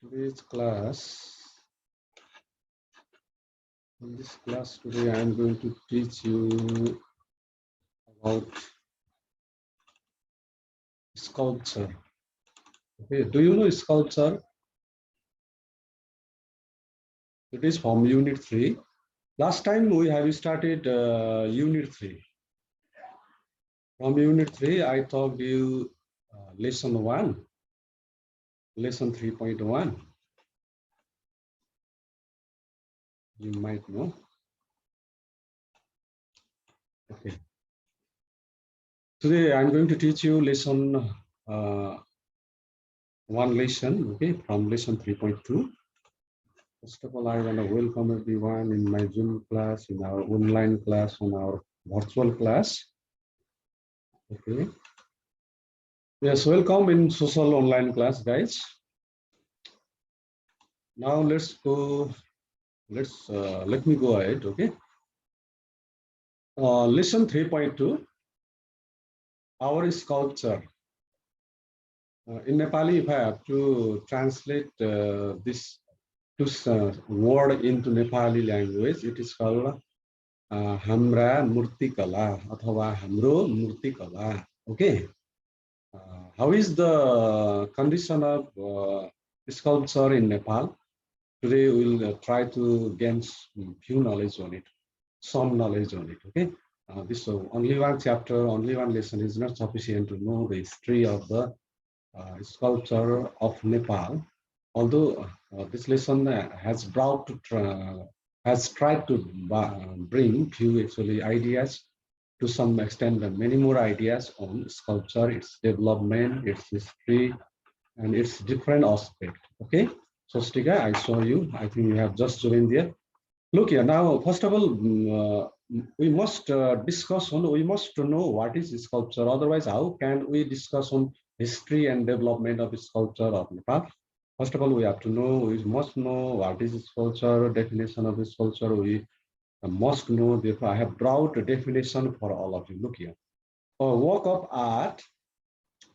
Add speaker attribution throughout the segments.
Speaker 1: Today's class, in this class today, I am going to teach you about sculpture. Okay, do you know sculpture? It is from Unit 3. Last time we have started Unit 3. From Unit 3, I taught you Lesson 1, Lesson 3.1. You might know. Okay. Today, I'm going to teach you Lesson one lesson, okay, from Lesson 3.2. First of all, I want to welcome everyone in my Zoom class, in our online class, on our virtual class. Okay. Yes, welcome in social online class, guys. Now let's go. Let me go ahead. Okay. Lesson 3.2. Our sculpture. In Nepali, if I have to translate this word into Nepali language, it is called Hamra Murtikala अथवा हाम्रो मूर्तिकला. Okay. How is the condition of sculpture in Nepal? Today we'll try to gain few knowledge on it, some knowledge on it. Okay. This only one chapter, only one lesson is not sufficient to know the history of the sculpture of Nepal. Although this lesson has tried to bring few actually ideas, to some extent many more ideas on sculpture, its development, its history, and its different aspect. Okay, so Stika, I saw you. I think you have just joined there. Look here now. First of all, we must discuss on. We must know what is sculpture. Otherwise, how can we discuss on history and development of sculpture of Nepal? First of all, we have to know. We must know what is sculpture. Definition of sculpture. We must know. Therefore, I have brought a definition for all of you. Look here. A work of art.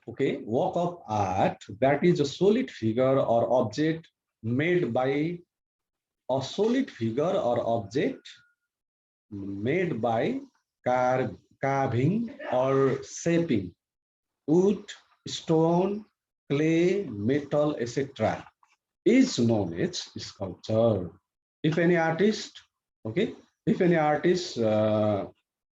Speaker 1: Okay, work of art that is a solid figure or object made by a solid figure or object made by carving or shaping wood, stone, clay, metal, etc. is known as sculpture. If any artist, okay, if any artist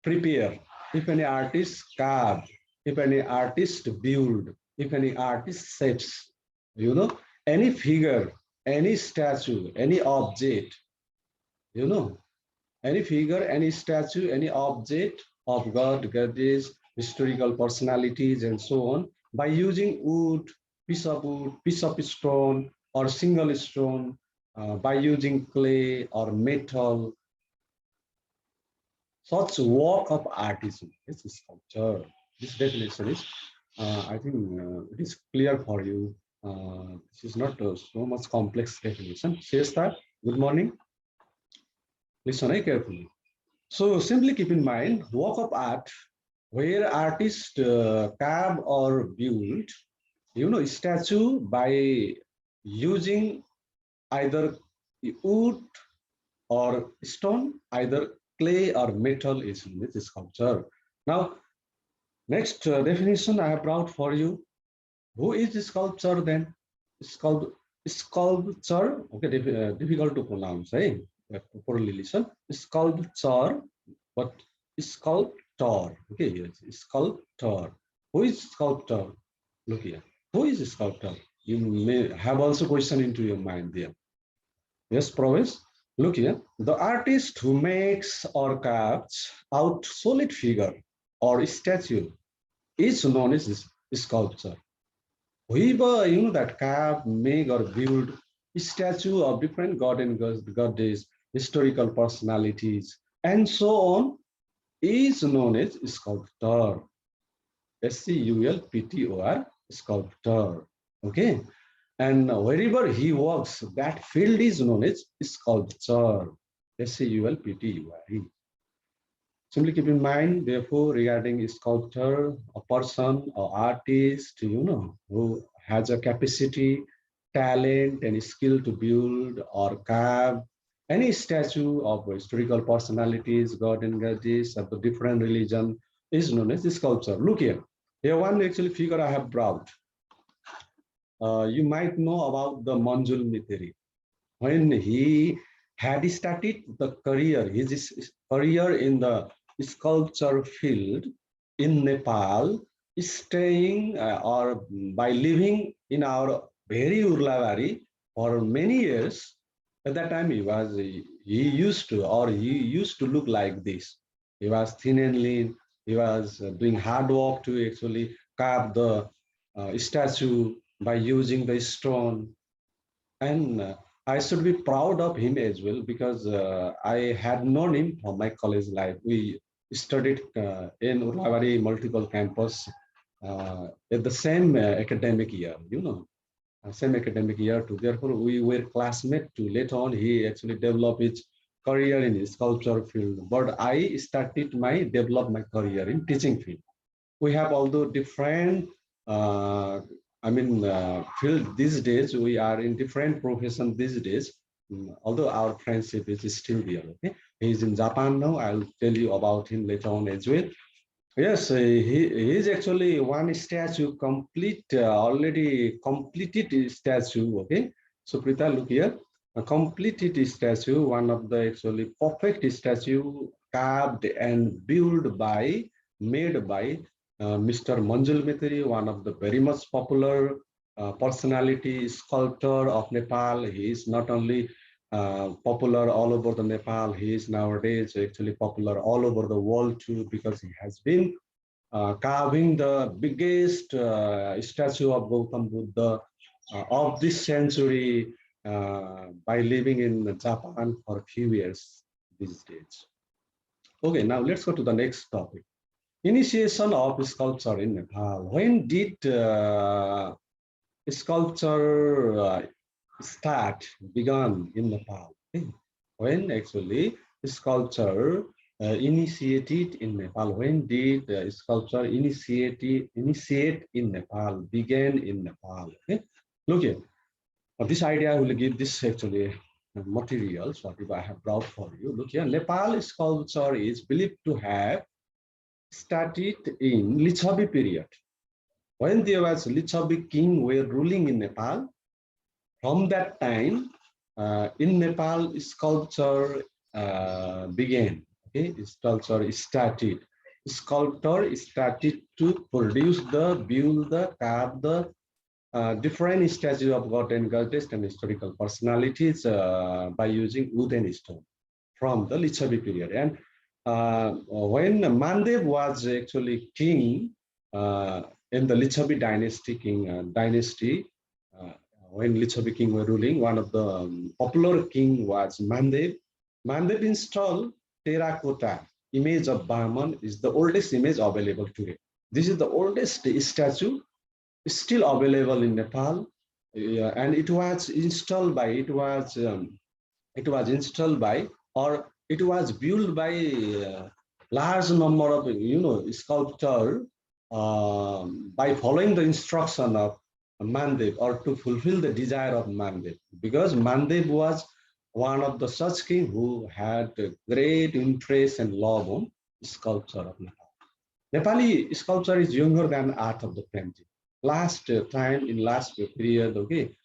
Speaker 1: prepare, if any artist carve, if any artist build, if any artist shapes, you know, any figure, any statue, any object, you know, any figure, any statue, any object of God, goddess, historical personalities, and so on, by using wood, piece of stone, or single stone, by using clay or metal, such work of art is sculpture. This definition is, I think, it is clear for you. This is not so much complex definition. Says that. Good morning. Listen carefully. So simply keep in mind, work of art where artists carve or build, you know, statue by using either wood or stone, either clay or metal is in this sculpture. Now, next definition I have brought for you. Who is the sculptor then? Sculpture, okay, difficult to pronounce, eh? You have to properly listen. Sculpture, but sculptor, okay, yes, sculptor. Who is sculptor? Look here. Who is a sculptor? You may have also question into your mind there. Yes, Provis. Look here. The artist who makes or carves out solid figure or statue is known as sculpture. Whoever, you know, that carve, make, or build a statue of different god and goddess, historical personalities, and so on, is known as sculptor. SCULPTOR, sculptor. Okay. And wherever he works, that field is known as sculpture. SCULPTURE. Simply keep in mind, therefore, regarding sculptor, a person or artist, you know, who has a capacity, talent and skill to build or carve any statue of historical personalities, god and goddess of the different religion is known as sculpture. Look here. Here one actually figure I have brought. You might know about the Manjul Miteri. When he had started the career, his career in the sculpture field in Nepal, staying or by living in our very Urlavari for many years. At that time, he used to look like this. He was thin and lean. He was doing hard work to actually carve the statue by using the stone. And I should be proud of him as well because I had known him from my college life. We studied in Urlavari multiple campus at the same academic year, same academic year too. Therefore, we were classmates too. Later on, he actually developed his career in his sculpture field. But I started develop my career in teaching field. We have although different field these days. We are in different profession these days. Although our friendship is still there. Okay, he's in Japan now. I'll tell you about him later on as well. Yes, he is actually one statue complete, already completed statue. Okay, so Prita, look here, a completed statue, one of the actually perfect statue carved and built by, made by Mr. Manjul Mitri, one of the very much popular personality sculptor of Nepal. He is not only popular all over the Nepal. He is nowadays actually popular all over the world too because he has been carving the biggest statue of Gautam Buddha of this century by living in Japan for a few years these days. Okay, now let's go to the next topic. Initiation of sculpture in Nepal. When did sculpture began in Nepal? When actually sculpture initiated in Nepal? When did sculpture initiate in Nepal? Began in Nepal? Okay? Look here. This idea will give this actually materials what I have brought for you. Look here. Nepal sculpture is believed to have started in Lichchhavi period. When there was Lichchhavi king were ruling in Nepal, from that time in Nepal sculpture began. Okay, sculpture started. Sculptor started to produce build the, carve the different statues of god and goddess and historical personalities by using wood and stone from the Lichchhavi period. And when Mandev was actually king in the Lichchhavi dynasty, when Lichchhavi king were ruling, one of the popular king was Mandev. Mandev installed terracotta image of Baman, is the oldest image available today. This is the oldest statue still available in Nepal, and it was installed by or it was built by large number of sculptor by following the instruction of Mandev or to fulfill the desire of Mandev, because Mandev was one of the such king who had great interest and love on sculpture of Nepal. Nepali sculpture is younger than art of the painting. Last period, okay,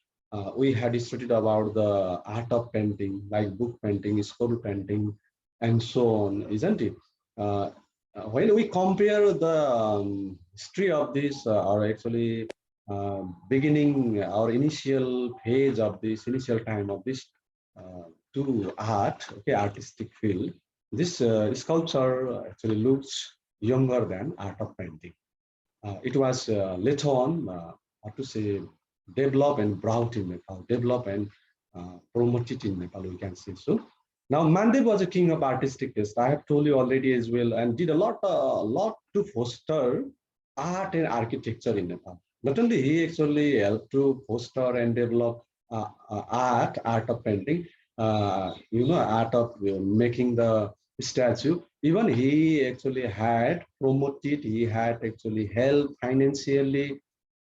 Speaker 1: we had studied about the art of painting, like book painting, scroll painting, and so on, isn't it? When we compare the history of this, or actually beginning our initial phase of this, initial time of this to art, okay, artistic field, this sculpture actually looks younger than art of painting. It was later on, how to say, developed and brought in Nepal, developed and promoted in Nepal, we can say so. Now, Mandev was a king of artistic taste. I have told you already as well, and did a lot to foster art and architecture in Nepal. Not only he actually helped to foster and develop art of painting, art of making the statue. Even he actually had promoted, he had actually helped financially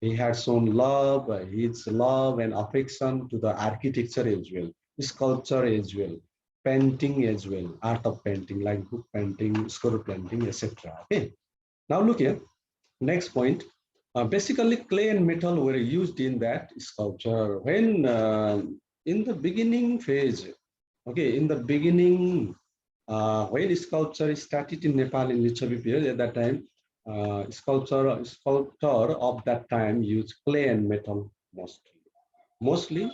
Speaker 1: He had shown love, his love and affection to the architecture as well, sculpture as well, painting as well, art of painting like book painting, scroll painting, etc. Okay. Now look here. Next point. Basically, clay and metal were used in that sculpture when in the beginning phase. Okay, in the beginning, when sculpture started in Nepal in Lichchhavi period, at that time, sculptor of that time used clay and metal mostly. Mostly,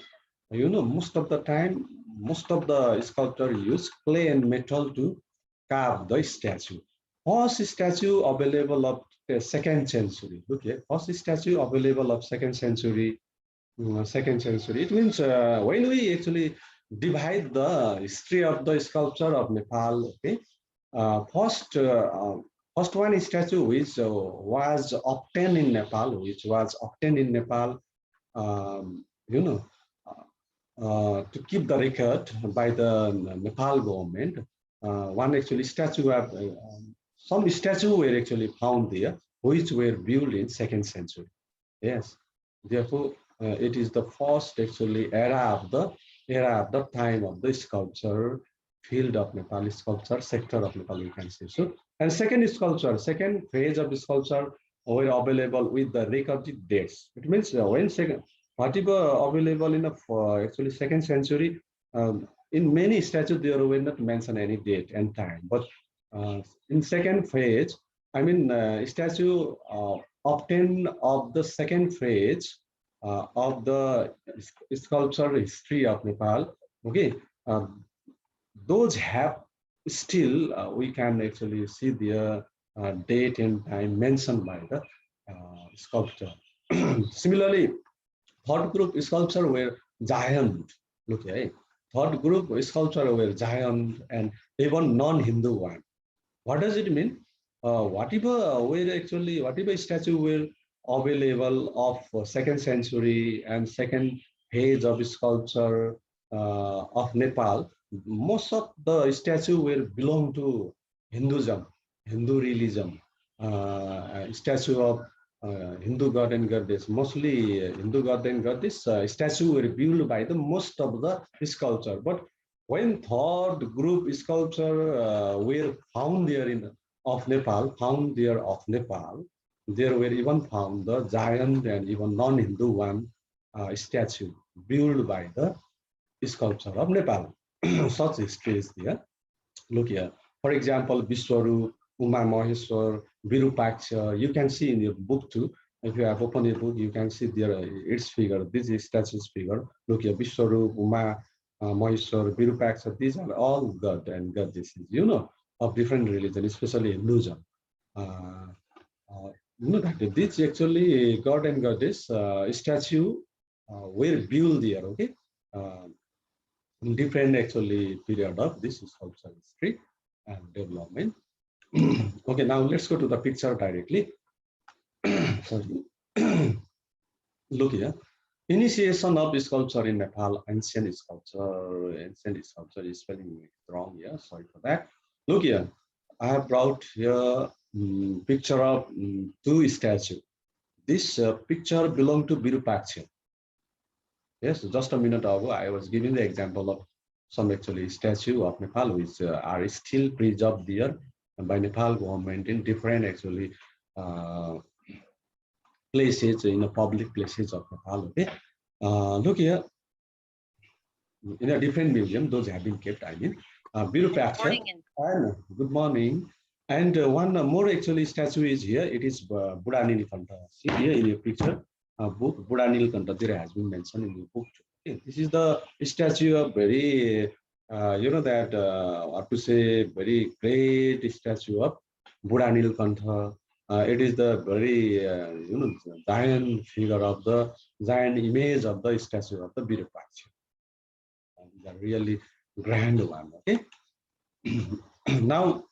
Speaker 1: most of the time, most of the sculptor use clay and metal to carve the statue. First statue available of the second century. Okay, first statue available of second century. Second century. It means when we actually divide the history of the sculpture of Nepal. Okay, first one statue which was obtained in Nepal, you know, to keep the record by the Nepal government. One actually statue of some statue were actually found there, which were built in second century. Yes, therefore it is the first actually era of the time of the sculpture field of Nepal, sculpture sector of Nepal, you can say so. And second phase of the sculpture were available with the recorded dates. It means when second, whatever available in the actually second century, in many statues there will not mention any date and time, but in second phase, I mean statue obtained of the second phase of the sculpture history of Nepal. Okay, those have still we can actually see their date and time mentioned by the sculptor. Similarly, third group sculpture were giant. Look, hey, third group sculpture were giant and even non-Hindu one. What does it mean? Whatever statue were available of second century and second phase of sculpture of Nepal, most of the statue will belong to Hinduism, Hindu religion. Statue of Hindu god and goddess, mostly Hindu god and goddess statue were built by the most of the sculpture. But when third group sculpture were found there of Nepal, there were even found the giant and even non-Hindu one statue built by the sculpture of Nepal. Such history is there. Look here. For example, Vishwarup, Uma Maheshwar, Virupaksha, you can see in your book too. If you have opened your book, you can see there its figure. This is statue's figure. Look here, Vishwarup, Uma Maheshwar, Virupaksha, these are all god and goddesses, of different religions, especially Hinduism. That this actually god and goddess statue were built there, okay? In different actually period of this sculpture history and development. Okay, now let's go to the picture directly. Sorry. Look here. Initiation of sculpture in Nepal, ancient sculpture is spelling wrong here, sorry for that. Look here, I have brought here picture of two statues. This picture belongs to Virupaksha. Yes, just a minute ago, I was giving the example of some actually statue of Nepal, which are still preserved there by Nepal government in different actually places, in the public places of Nepal. Okay, look here, in a different museum, those have been kept. I mean, Virupaksha. And good morning. And one more actually statue is here. It is Buddha Nilkantha. See here in your picture. Book Buddha Nilkantha there has been mentioned in the book. Okay. This is the statue of very, what to say, very great statue of Buddha Nilkantha. It is the very, giant figure of the giant image of the statue of the Virupaksha. These are really grand one. Okay. Now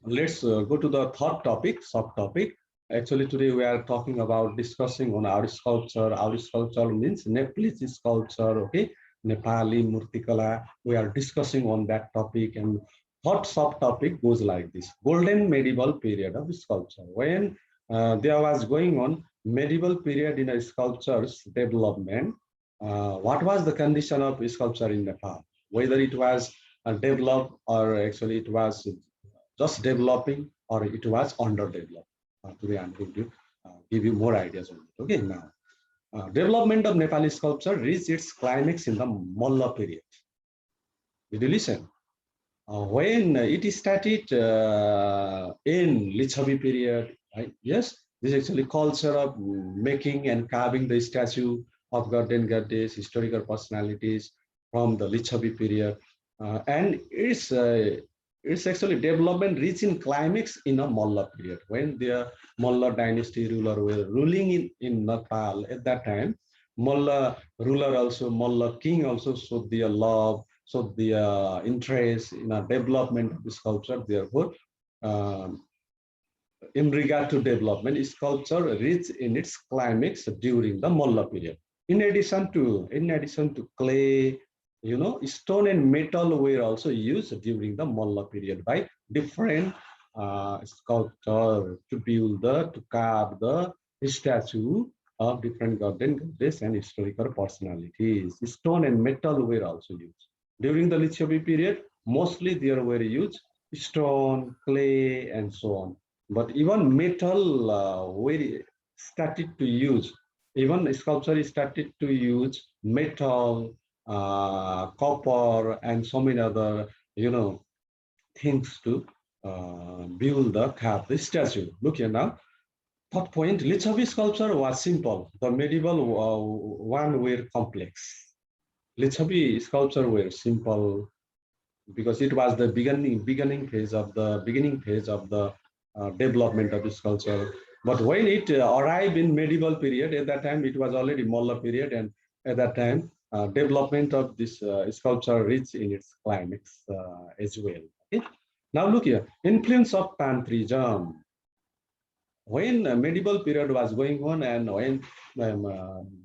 Speaker 1: let's go to the third topic, subtopic. Actually, today we are talking about discussing on our sculpture. Our sculpture means Nepalese sculpture, okay? Nepali Murtikala. We are discussing on that topic, and third subtopic goes like this: Golden Medieval Period of Sculpture. When there was going on medieval period in a sculpture's development, what was the condition of sculpture in Nepal? Whether it was developed or actually it was just developing or it was underdeveloped. Today I'm going to give you more ideas on it. Okay, now development of Nepali sculpture reached its climax in the Malla period. Did you listen? When it started in Lichchhavi period, right? Yes, this is actually culture of making and carving the statue of god and goddess, historical personalities from the Lichchhavi period, and it's actually development reaching climax in a Malla period when the Malla dynasty ruler were ruling in Nepal at that time. Malla ruler also, Malla king also showed their love, so the interest in a development of the sculpture. Therefore, um, in regard to development, sculpture reached in its climax during the Malla period. In addition to clay, stone and metal were also used during the Malla period by different sculptors to carve the statue of different goddess and historical personalities. Stone and metal were also used. During the Lichchhavi period, mostly there were used stone, clay, and so on. But even metal were started to use, even sculpture started to use metal, copper, and so many other, things to build the statue. Look here now. Third point, Lichchhavi sculpture was simple. The medieval one were complex. Lichchhavi sculpture were simple because it was the beginning phase of the development of the sculpture. But when it arrived in medieval period, at that time it was already Malla period, and at that time development of this sculpture reached in its climax as well. Okay? Now look here, influence of Tantrism. When medieval period was going on and when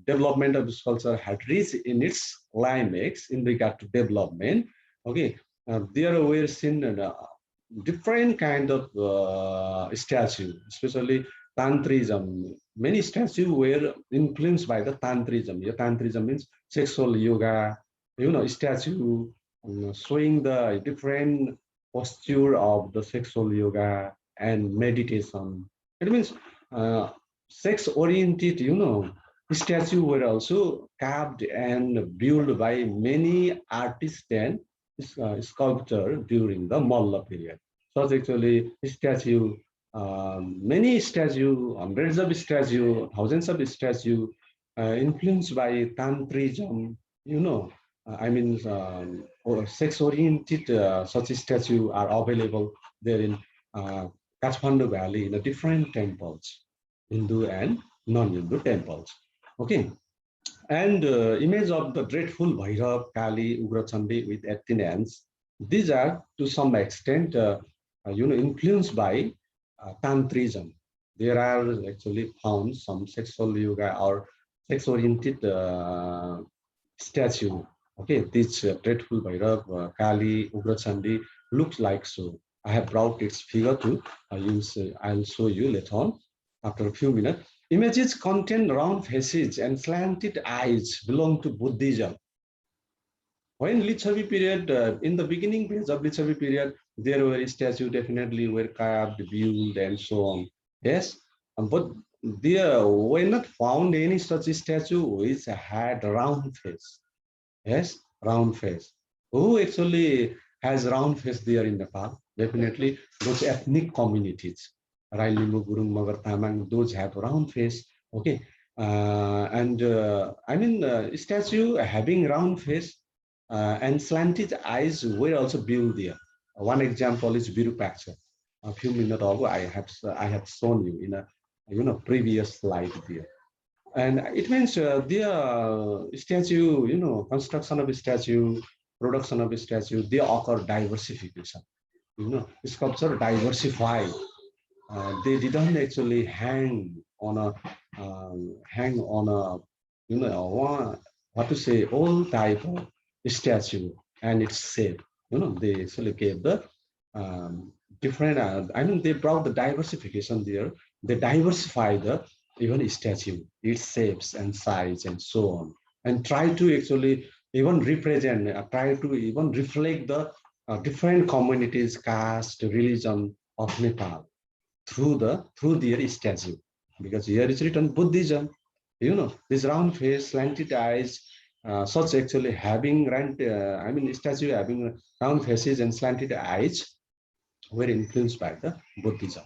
Speaker 1: development of sculpture had reached in its climax in regard to development, okay, there were seen different kind of statue, especially Tantrism. Many statues were influenced by the Tantrism. Yeah, Tantrism means sexual yoga, statue showing the different posture of the sexual yoga and meditation. It means sex-oriented, statue were also carved and built by many artists and sculptors during the Malla period. So actually statue, many statue, hundreds of statue, thousands of statue influenced by Tantrism, or sex-oriented such statue are available there in Kathmandu Valley in the different temples, Hindu and non-Hindu temples. Okay, and image of the dreadful Bhairav, Kali, Ugrachandi with 18 hands. These are to some extent, influenced by Tantrism. There are actually found some sexual yoga or sex-oriented statue. Okay, this dreadful Bhairav, Kali, Ugrachandi looks like so. I have brought its figure too. I'll show you later on after a few minutes. Images contain round faces and slanted eyes belong to Buddhism. When Lichchhavi period, in the beginning phase of Lichchhavi period, there were statues definitely were carved, built, and so on. Yes, but there were not found any such statue which had round face. Yes, round face. Who actually has round face there in Nepal? Definitely those ethnic communities. Rai, Limbu, Gurung, Magar, Tamang, those have round face. Okay. Statue having round face and slanted eyes were also built there. One example is Virupaksha. A few minutes ago, I have shown you in a previous slide there. And it means the statue, construction of a statue, production of a statue, they occur diversification. Sculpture diversify. They didn't actually hang on a, all type of statue and its shape. They actually gave the different. They brought the diversification there. They diversify the even statue, its shapes and size and so on, and try to actually even represent, try to even reflect the different communities, caste, religion of Nepal through their statue. Because here is written Buddhism, this round face, slanted eyes, such actually having statue having round faces and slanted eyes were influenced by the Buddhism.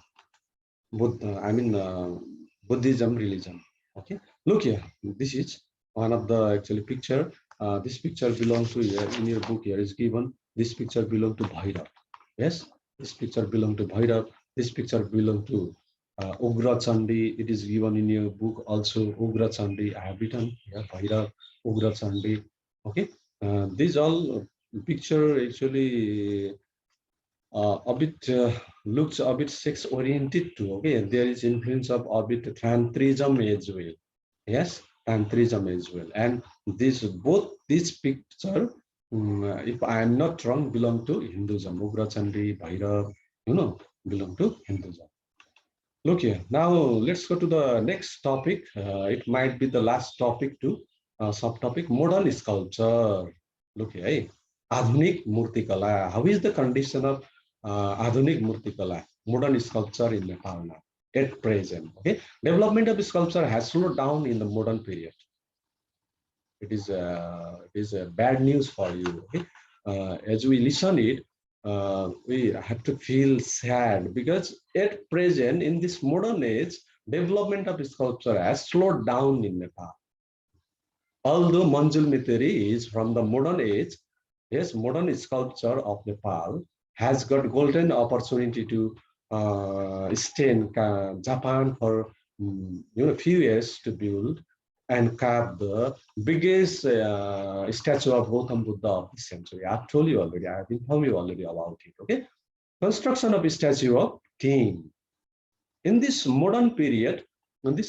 Speaker 1: Buddhism religion. Okay, look here. This is one of the actually picture. This picture belongs to here in your book. Here is given. This picture belong to Bhairav. Yes, this picture belong to Bhairav. This picture belong to Ugra Chandi. It is given in your book also. Ugra Chandi. I have written here Bhairav, Ugra Chandi. Okay, these all picture actually a bit looks a bit sex oriented too. Okay, there is influence of a bit tantrism as well. Yes, tantrism as well. And this picture, if I am not wrong, belong to Hinduism. Ugra Chandi, Bhairav, belong to Hinduism. Look here. Now let's go to the next topic. It might be the last topic too. Subtopic: modern sculpture. Look here. Hey, Adhunik Murtikala. How is the condition of Adhunik Murtikala, modern sculpture in Nepal now at present? Okay, development of sculpture has slowed down in the modern period. It is bad news for you. Okay, as we listen it, we have to feel sad because at present in this modern age, development of sculpture has slowed down in Nepal. Although Manjul Miteri is from the modern age, yes, modern sculpture of Nepal has got golden opportunity to stay in Japan for few years to build and carve the biggest statue of Gautam Buddha of this century. I've told you already. I've informed you already about it. Okay, construction of a statue of king. In this modern period, of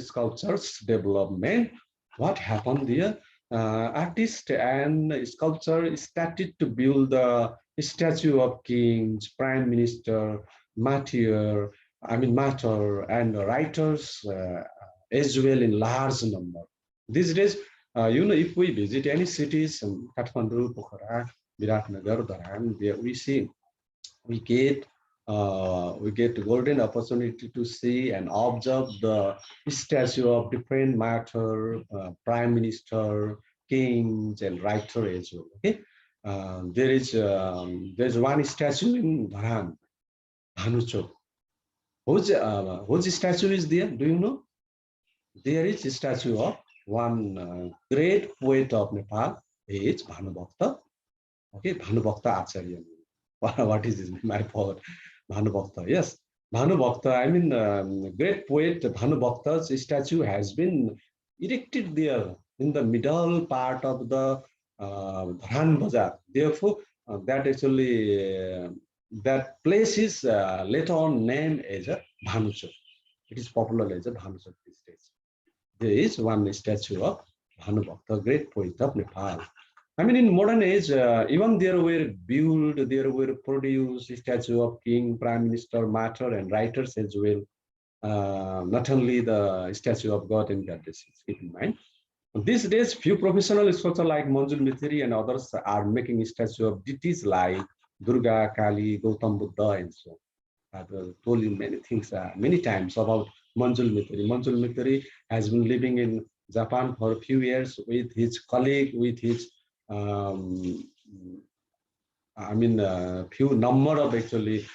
Speaker 1: sculpture's development, what happened there? Artists and sculptor started to build the statue of kings, prime minister, martyr, matter, and writers as well in large number. These days, if we visit any cities, Kathmandu, Pokhara, Viratnagar, Dharan, there we get golden opportunity to see and observe the statue of different matter, prime minister, kings, and writer as well. Okay, there's one statue in Dharan, Bhanuchok. Whose statue is there? Do you know? There is a statue of one great poet of Nepal. He is Bhanubhakta. Okay, Bhanubhakta Acharya. What is his name? I forgot. Bhanubhakta. Yes, Bhanubhakta. Great poet Bhanubhakta's statue has been erected there in the middle part of the Dharan Bazaar. Therefore, that place is later on named as a Bhanuchok. It is popular as a Bhanuchok these days. There is one statue of Bhanubhakta, great poet of Nepal. In modern age, even there were produced statue of king, prime minister, martyr, and writers as well. Not only the statue of God and goddesses, keep in mind. These days, few professional sculptors like Manjul Mithiri and others are making statue of deities like Durga, Kali, Gautam Buddha, and so on. I've told you many things, many times about Manjul Mithiri. Manjul Mithiri has been living in Japan for a few years with his colleague, with his few number of actually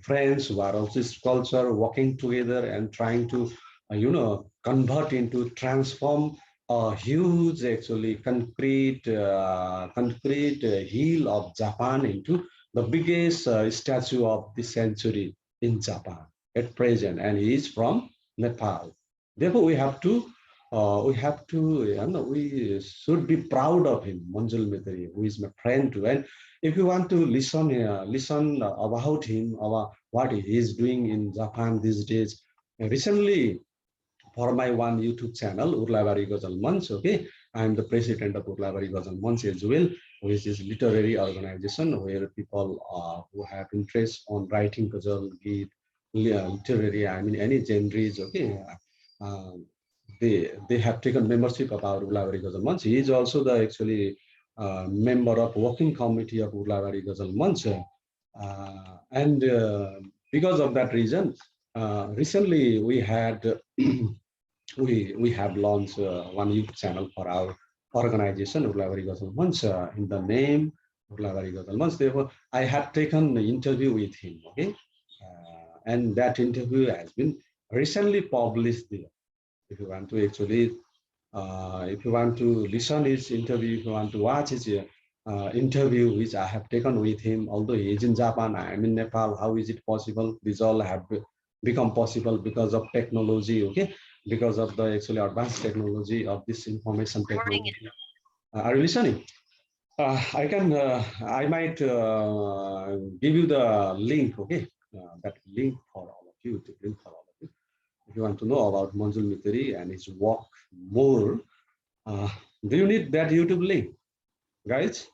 Speaker 1: friends who are also sculpture working together and trying to convert into transform a huge actually concrete hill of Japan into the biggest statue of the century in Japan at present, and he is from Nepal. Therefore, we should be proud of him, Manjul Mithiri, who is my friend too. And if you want to listen about him, about what he is doing in Japan these days, recently for my one YouTube channel, Urlavari Ghazal Manch, okay, I am the president of Urlavari Ghazal Manch as well, which is literary organization where people who have interest on writing ghazal, geet, literary, any genres, okay. they have taken membership about Urlavari Ghazal Manch. He is also the actually member of working committee of Urlavari Ghazal Manch. And because of that reason, recently we had we have launched one YouTube channel for our organization, Urlavari Ghazal Manch, in the name Urlavari Ghazal Manch. Therefore, I had taken an interview with him, okay? And that interview has been recently published there. If you want to actually, if you want to listen his interview, if you want to watch his interview, which I have taken with him, although he is in Japan, I am in Nepal, how is it possible? These all have become possible because of technology, okay? Because of the actually advanced technology of this information technology. Are you listening? I might give you the link, okay? That link for all of you, the link for all of you. If you want to know about Manjul Mitri and his work more, do you need that YouTube link, guys?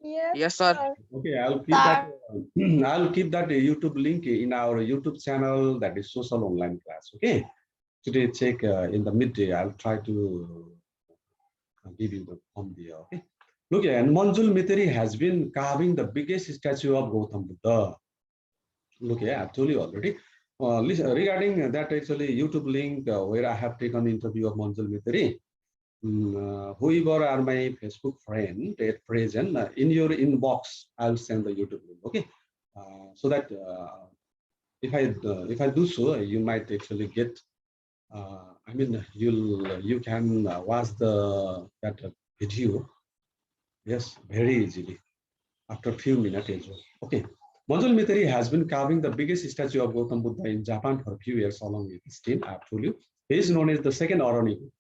Speaker 2: Yes, sir.
Speaker 1: Okay, I'll keep that. I'll keep that YouTube link in our YouTube channel, that is Social Online Class. Okay, today check in the midday. I'll try to give you the from there. Okay, look, and Manjul Mitri has been carving the biggest statue of Gautam Buddha. Look, I've told you already. Regarding that, actually YouTube link where I have taken interview of Manjul Mitri. Whoever are my Facebook friend at present, in your inbox, I'll send the YouTube link. Okay, so that if I do so, you might actually get. I mean, you can watch that video. Yes, very easily after a few minutes as well. Okay. Manjul Mitri has been carving the biggest statue of Gautam Buddha in Japan for a few years along with his team. I've told you. He is known as the second Oroniku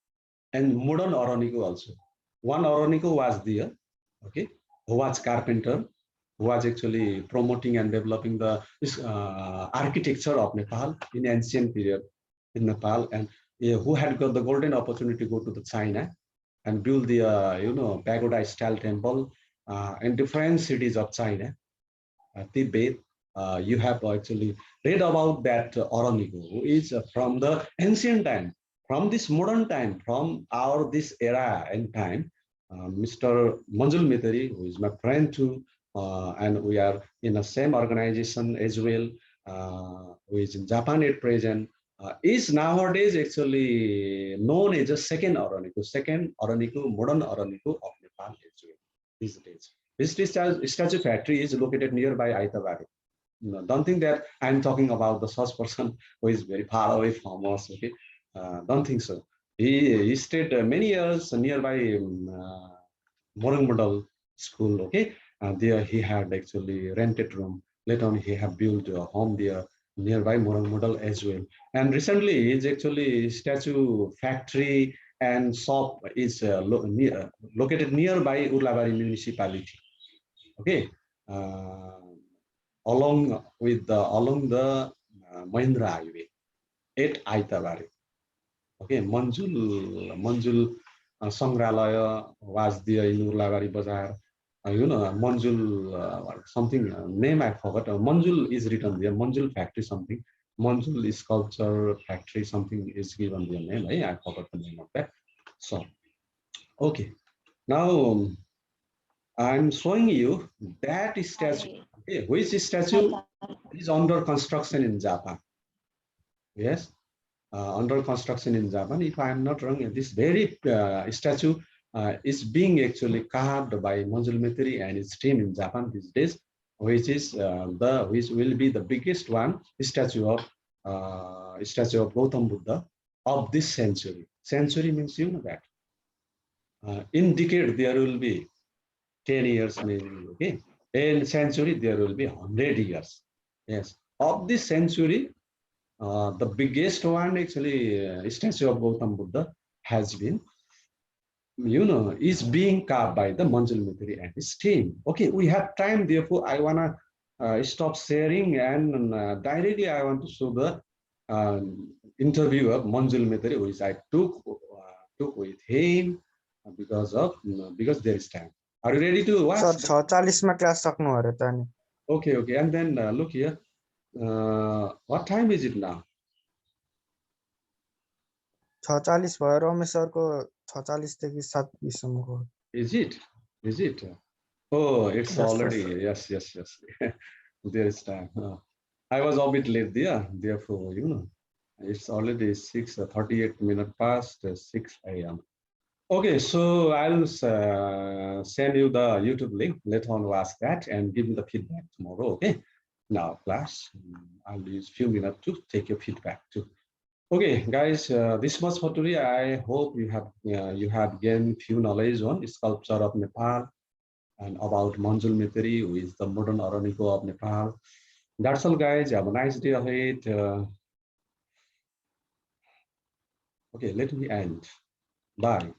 Speaker 1: and modern Oroniku also. One Oroniku was there, okay, who was carpenter, who was actually promoting and developing the architecture of Nepal in ancient period in Nepal, and who had got the golden opportunity to go to the China and build the pagoda style temple in different cities of China, Tibet. You have actually read about that Oroniku, who is from the ancient time, from this modern time, from our this era and time. Mr. Manjul Mitri, who is my friend too, and we are in the same organization as well, who is in Japan at present, is nowadays actually known as a second Oroniku, modern Oroniku of Nepal as well these days. This statue factory is located nearby Aitavari. No, don't think that I'm talking about the such person who is very far away from us. Okay, don't think so. He stayed many years nearby Morang Model School. Okay, there he had actually rented room. Later on, he had built a home there nearby Morang Model as well. And recently, it's actually statue factory and shop is located nearby Urlavari municipality. Okay, along the Mahindra Highway at Aitavari. Okay, Manjul Sangralaya was there in Urlavari Bazaar. Manjul something name I forgot. Manjul is written there. Manjul factory something. Manjul sculpture factory something is given their name. I forgot the name of that. So, okay. Now I'm showing you that statue. Okay, which statue is under construction in Japan. Yes, under construction in Japan. If I'm not wrong, this very statue is being actually carved by Manjul Mitri and his team in Japan these days, which will be the biggest one statue of Gautam Buddha of this century. Century means you know that. In decade there will be 10 years maybe, okay? In century, there will be 100 years. Yes, of this century, the biggest one actually, statue of Gautam Buddha has been, is being carved by the Manjul Mitri and his team. Okay, we have time, therefore I wanna stop sharing and directly I want to show the interview of Manjul Mitri, which I took with him because there is time. Are you ready to watch?
Speaker 2: Sir, 46 मा class सक्नु हो रे त नि.
Speaker 1: Okay. And then look here. What time is it now?
Speaker 2: 46 भयो रमेश सरको 46 देखि 27 सम्मको
Speaker 1: Is it? Is it? Oh, it's
Speaker 2: Yes, sir.
Speaker 1: already, yes, yes, yes. There is time. I was a bit late there, therefore, it's already 6:38 minutes past 6 a.m. Okay, so I'll send you the YouTube link. Later on, ask that and give me the feedback tomorrow. Okay. Now, class, I'll use few minutes to take your feedback too. Okay, guys, this much for today. I hope you have gained few knowledge on sculpture of Nepal and about Manjul Mithri, who is the modern Araniko of Nepal. That's all, guys. Have a nice day ahead. Okay, let me end. Bye.